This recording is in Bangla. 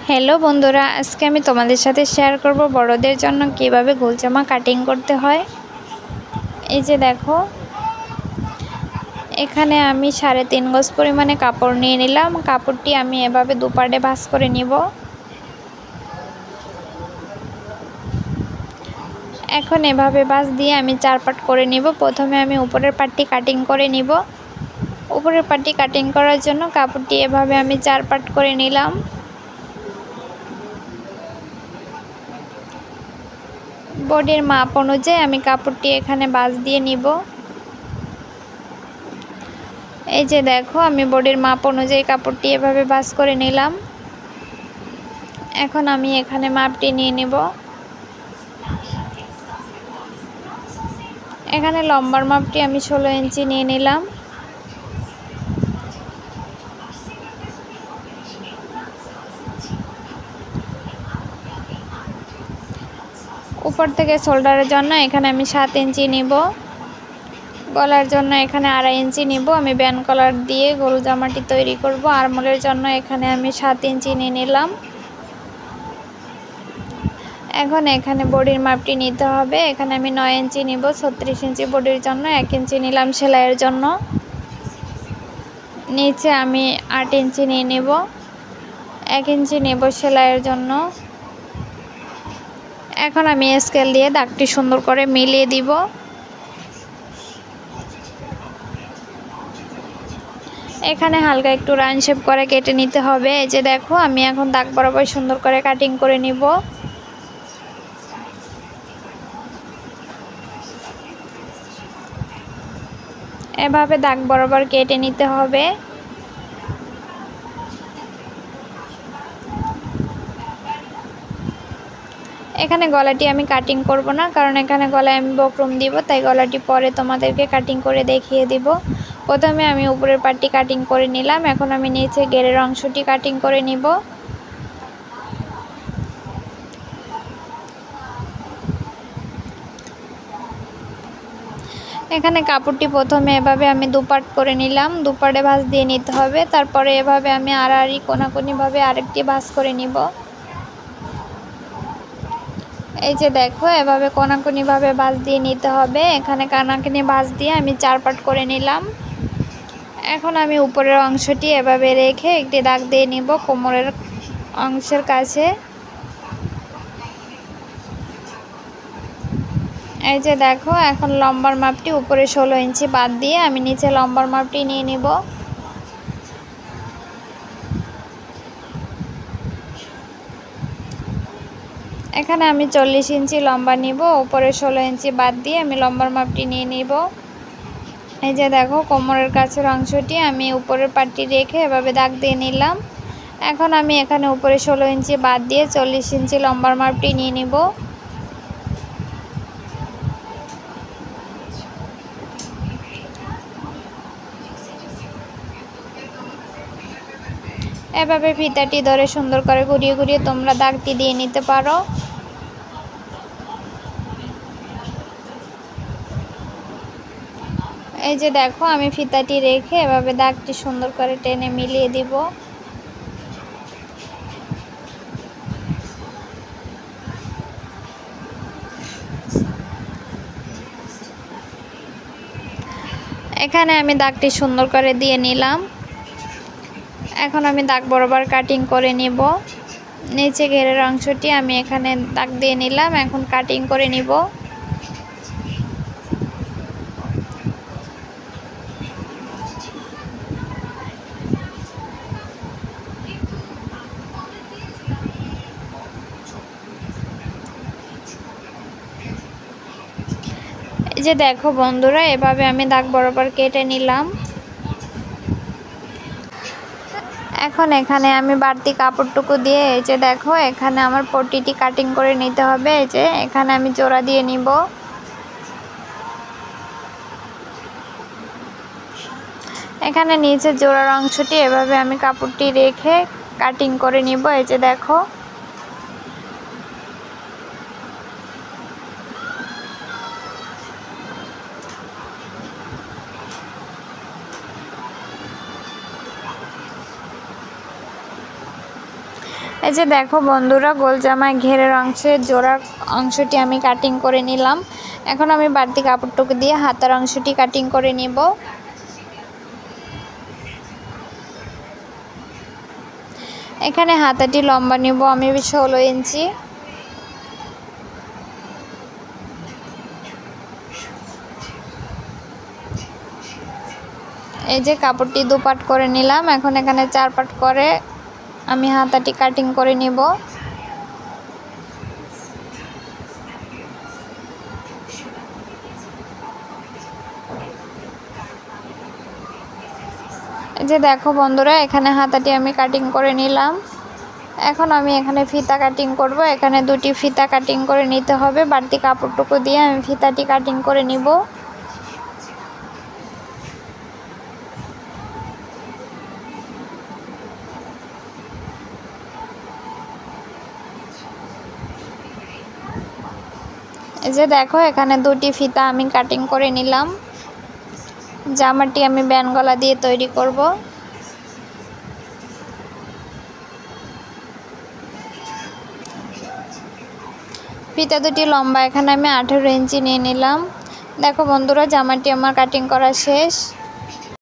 হ্যালো বন্ধুরা, আজকে আমি তোমাদের সাথে শেয়ার করব বড়দের জন্য কিভাবে গোল জামা কাটিং করতে হয়। এই যে দেখো, এখানে আমি 3.5 গজ পরিমাণে কাপড় নিয়ে নিলাম। কাপড়টি আমি এভাবে দুপাটে ভাঁজ করে নিব। এখন এভাবে ভাঁজ দিয়ে আমি 4 পাট করে নিব। প্রথমে আমি উপরের পাটটি কাটিং করে নিব। উপরের পাটটি কাটিং করার জন্য কাপড়টি এভাবে আমি 4 পাট করে নিলাম। বডির মাপ অনুযায়ী আমি কাপড়টি এখানে ভাঁজ দিয়ে নিব। এই যে দেখো, আমি বডির মাপ অনুযায়ী কাপড়টি এভাবে ভাঁজ করে নিলাম। এখন আমি এখানে মাপটি নিয়ে নেব। এখানে লম্বার মাপটি আমি 16 ইঞ্চি নিয়ে নিলাম। উপর থেকে শোল্ডারের জন্য এখানে আমি 7 ইঞ্চি নিব। গলার জন্য এখানে 2.5 ইঞ্চি নিব। আমি ব্যান্ড কলার দিয়ে গোল জামাটি তৈরি করব। আরমোলের জন্য এখানে আমি 7 ইঞ্চি নিয়ে নিলাম। এখন এখানে বডির মাপটি নিতে হবে। এখানে আমি 9 ইঞ্চি নিব। 36 ইঞ্চি বডির জন্য 1 ইঞ্চি নিলাম সেলাইয়ের জন্য। নিচে আমি 8 ইঞ্চি নিয়ে নেব। 1 ইঞ্চি নেব সেলাইয়ের জন্য। এখন আমি স্কেল দিয়ে দাগটি সুন্দর করে মিলিয়ে দিব। এখানে হালকা একটু রাউন্ড শেপ করে কেটে নিতে হবে। এই যে দেখো, আমি এখন দাগ বরাবর সুন্দর করে কাটিং করে নিব। এভাবে দাগ বরাবর কেটে নিতে হবে। এখানে গলাটি আমি কাটিং করব না, কারণ এখানে গলায় আমি বক্রম দিব, তাই গলাটি পরে তোমাদেরকে কাটিং করে দেখিয়ে দিব। প্রথমে আমি উপরের পাটটি কাটিং করে নিলাম। এখন আমি নিচে ঘেরের অংশটি কাটিং করে নিব। এখানে কাপড়টি প্রথমে এভাবে আমি দুপাট করে নিলাম। দুপাটে ভাঁজ দিয়ে নিতে হবে। তারপরে এভাবে আমি আড়াআড়ি কোনাকুনিভাবে আরেকটি ভাঁজ করে নিব। এই যে দেখো, এভাবে কোনাকুনিভাবে ভাঁজ দিয়ে নিতে হবে। এখানে কোনাকুনি ভাঁজ দিয়ে আমি 4 পাট করে নিলাম। এখন আমি উপরের অংশটি এভাবে রেখে একটি দাগ দিয়ে নিব কোমরের অংশের কাছে। এই যে দেখো, এখন লম্বার মাপটি উপরে 16 ইঞ্চি বাদ দিয়ে আমি নিচে লম্বার মাপটি নিয়ে নিব। এখানে আমি 40 ইঞ্চি লম্বা নিব। উপরে 16 ইঞ্চি বাদ দিয়ে আমি লম্বার মাপটি নিয়ে নিব। এই যে দেখো, কোমরের কাছের অংশটি আমি উপরের পাটটি রেখে এভাবে দাগ দিয়ে নিলাম। এখন আমি এখানে উপরে 16 ইঞ্চি বাদ দিয়ে 40 ইঞ্চি লম্বার মাপটি নিয়ে নিব। এভাবে ফিতাটি ধরে সুন্দর করে ঘুরিয়ে ঘুরিয়ে তোমরা দাগটি দিয়ে নিতে পারো। এই যে দেখো, আমি ফিতাটি রেখে এভাবে দাগটি সুন্দর করে টেনে মিলিয়ে দিব। এখানে আমি দাগটি সুন্দর করে দিয়ে নিলাম। এখন আমি দাগ বরাবর কাটিং করে নিব। নিচে ঘেরের অংশটি আমি এখানে দাগ দিয়ে নিলাম। এখন কাটিং করে নিব। এই যে দেখো বন্ধুরা, এভাবে আমি দাগ বরাবর কেটে নিলাম। এখন এখানে আমি বাড়তি কাপড়টুকু দিয়ে এই যে দেখো, এখানে আমার পট্টিটি কাটিং করে নিতে হবে। এই যে এখানে আমি জোড়া দিয়ে নিব। এখানে নিচে জোড়ার অংশটি এভাবে আমি কাপড়টি রেখে কাটিং করে নিব। এই যে দেখো, এই যে দেখো বন্ধুরা, গোল জামায় ঘেরের অংশের জোড়ার অংশটি আমি কাটিং করে নিলাম। এখন আমি বাড়তি কাপড়টুকু দিয়ে হাতার অংশটি কাটিং করে নিব। এখানে হাতাটি লম্বা নিব আমি 16 ইঞ্চি। এই যে কাপড়টি দুপাট করে নিলাম। এখন এখানে 4 পাট করে আমি হাতাটি কাটিং করে নিব। এই যে দেখো বন্ধুরা, এখানে হাতাটি আমি কাটিং করে নিলাম। এখন আমি এখানে ফিতা কাটিং করব। এখানে দুটি ফিতা কাটিং করে নিতে হবে। বাড়তি কাপড়টুকু দিয়ে আমি ফিতাটি কাটিং করে নিব। এই যে দেখো, এখানে দুটি ফিতা আমি কাটিং করে নিলাম। জামাটি আমি ব্যান গলা দিয়ে তৈরি করব। ফিতা দুটি লম্বা এখানে আমি 18 ইঞ্চি নিয়ে নিলাম। দেখো বন্ধুরা, জামাটি আমার কাটিং করা শেষ।